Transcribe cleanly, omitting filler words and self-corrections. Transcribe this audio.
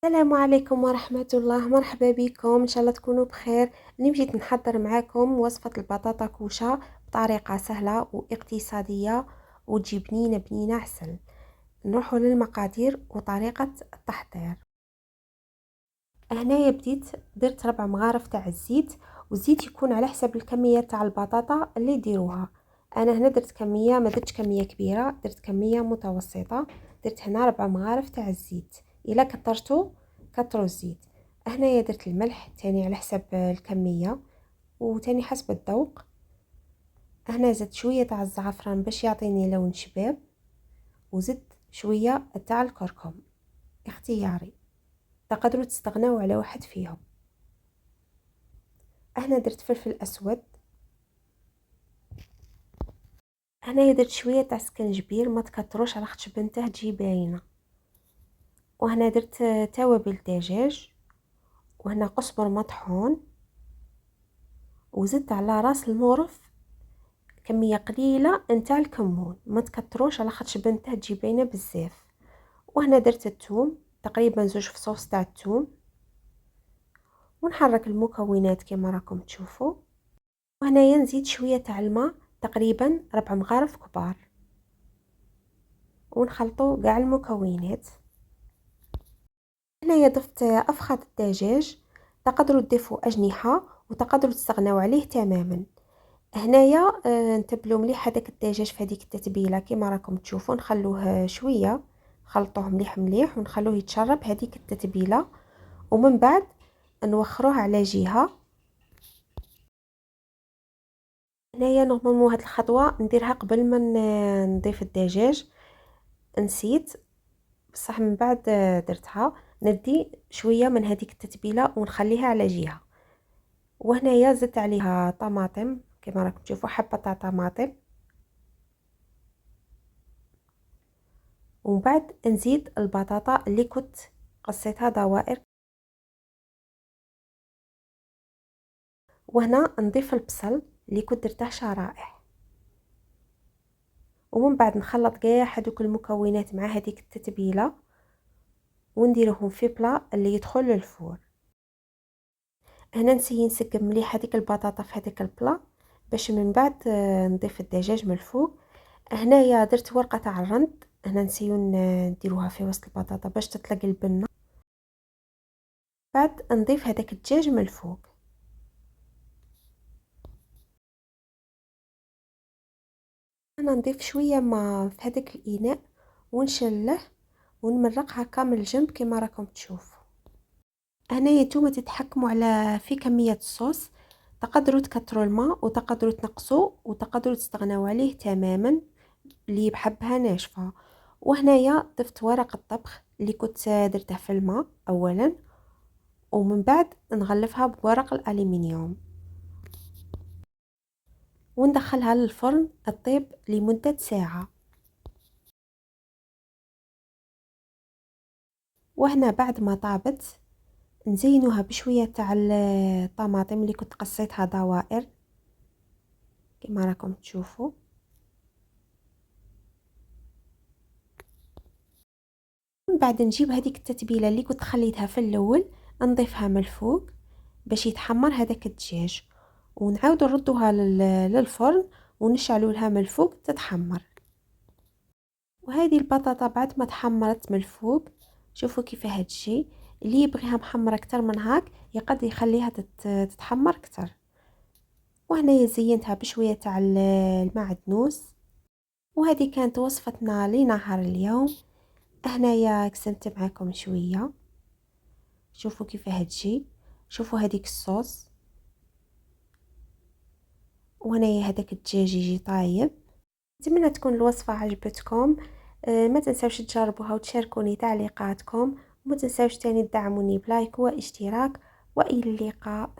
السلام عليكم ورحمة الله، مرحبا بكم، إن شاء الله تكونوا بخير. اليوم جيت نحضر معاكم وصفة البطاطا كوشة بطريقة سهلة واقتصادية وتجي بنينة بنينة عسل. نروحوا للمقادير وطريقة التحضير. هنايا بديت درت 4 مغارف تاع الزيت، والزيت يكون على حسب الكمية تاع البطاطا اللي ديروها. انا هنا درت كمية، ما درتش كمية كبيرة، درت كمية متوسطة. درت هنا 4 مغارف تاع الزيت. الا كترتو كتروا الزيت. هنايا درت الملح تاني على حسب الكمية وتاني حسب الذوق. هنا زدت شوية تاع الزعفران باش يعطيني لون شباب، وزدت شوية تاع الكركم اختياري، تقدروا تستغناو على واحد فيهم. هنا درت فلفل اسود. هنايا درت شويه تاع سكنجبير، ما تكتروش على خاطر بنته تجي باينه. وهنا درت توابل دجاج، وهنا قزبر مطحون، وزدت على راس المورف كميه قليله نتاع الكمون، ما تكتروش على خاطر بنته تجي باينه بزاف. وهنا درت الثوم، تقريبا 2 فصوص تاع الثوم، ونحرك المكونات كما راكم تشوفوا. وهنايا نزيد شويه تاع الماء، تقريبا 4 مغارف كبار، ونخلطوا كاع المكونات. هنايا ضفت افخذ الدجاج، تقدروا تضيفوا اجنحه وتقدروا تستغناو عليه تماما. هنايا نتبلو مليح هذاك الدجاج في هذيك التتبيله كما راكم تشوفوا، نخلوه شويه، خلطوه مليح مليح ونخلوه يتشرب هذيك التتبيله، ومن بعد نوخروه على جهه. هنايا نورمالمون هاد الخطوه نديرها قبل ما نضيف الدجاج، نسيت بصح من بعد درتها. ندي شويه من هذيك التتبيله ونخليها على جهه. وهنايا زدت عليها طماطم كما راكم تشوفوا، حبه تاع طماطم، ومن بعد نزيد البطاطا اللي كنت قصيتها دوائر. وهنا نضيف البصل اللي كنت درته شرائح، ومن بعد نخلط كاع هذوك المكونات مع هذيك التتبيله ونديرهم في بلا اللي يدخل للفور. هنا نسيي نسقم مليح هذيك البطاطا في هذيك البلا باش من بعد نضيف الدجاج من الفوق. هنايا درت ورقه تاع الرند، هنا نسيو نديروها في وسط البطاطا باش تطلق البنه. بعد نضيف هذاك الدجاج من الفوق. انا نضيف شويه ما في هذاك الاناء ونشله ونمرق هكا من الجنب كما راكم تشوفوا. هنايا نتوما تتحكموا على في كميه الصوص، تقدروا تكثروا الماء وتقدروا تنقصوا وتقدروا تستغنوا عليه تماما اللي بحبها ناشفه. وهنايا ضفت ورق الطبخ اللي كنت درته في الماء اولا، ومن بعد نغلفها بورق الالومنيوم وندخلها للفرن تطيب لمدة ساعة. وهنا بعد ما طابت نزينوها بشوية تاع الطماطم اللي كنت قصيتها دوائر كما راكم تشوفوا. من بعد نجيب هذيك التتبيلة اللي كنت خليتها في الاول نضيفها من الفوق باش يتحمر هذاك الدجاج، ونعاود نردوها للفرن ونشعلوا لها من الفوق تتحمر. وهذه البطاطا بعد ما تحمرت من الفوق شوفوا كيفاه تجي. اللي يبغيها محمره اكثر من هاك يقدر يخليها تتحمر اكثر. وهنا زينتها بشويه تاع المعدنوس. وهذه كانت وصفتنا لنهار اليوم. هنايا قسمت معكم شويه، شوفوا كيفاه تجي، شوفوا هذيك الصوص، وهنايا هذاك الدجاج يجي طايب. نتمنى تكون الوصفه عجبتكم. ما تنسوش تجربوها وتشاركوني تعليقاتكم، وما تنسوش تاني تدعموني بلايك واشتراك، والى اللقاء.